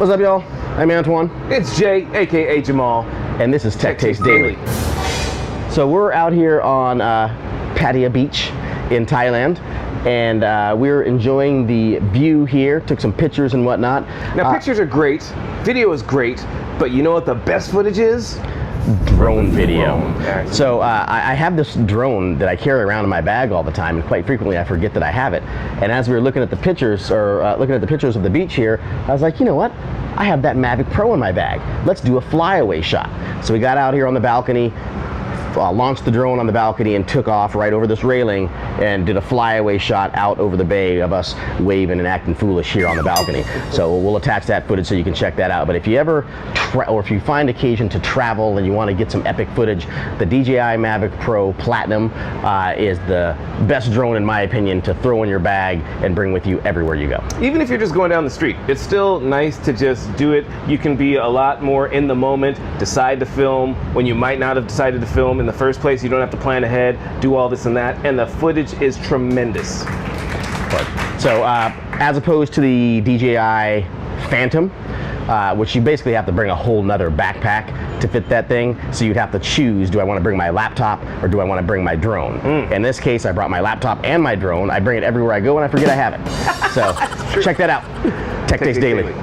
What's up, y'all? I'm Antoine. It's Jay, aka Jamal. And this is Tech Taste Daily. So we're out here on Pattaya Beach in Thailand, and we're enjoying the view here. Took some pictures and whatnot. Now pictures are great, video is great, but you know what the best footage is? Drone video. So I have this drone that I carry around in my bag all the time, and quite frequently I forget that I have it. And as we were looking at the pictures, of the beach here, I was like, you know what? I have that Mavic Pro in my bag. Let's do a flyaway shot. So we got out here on the balcony, launched the drone on the balcony and took off right over this railing and did a flyaway shot out over the bay of us waving and acting foolish here on the balcony. So we'll attach that footage so you can check that out. But if you ever, or if you find occasion to travel and you want to get some epic footage, the DJI Mavic Pro Platinum is the best drone in my opinion to throw in your bag and bring with you everywhere you go. Even if you're just going down the street, it's still nice to just do it. You can be a lot more in the moment, decide to film when you might not have decided to film in the first place. You don't have to plan ahead, do all this and that, and the footage is tremendous. So as opposed to the DJI Phantom, which you basically have to bring a whole nother backpack to fit that thing, so you'd have to choose, do I want to bring my laptop or do I want to bring my drone? In this case, I brought my laptop and my drone. I bring it everywhere I go and I forget I have it. So check that out. Tech Taste Daily.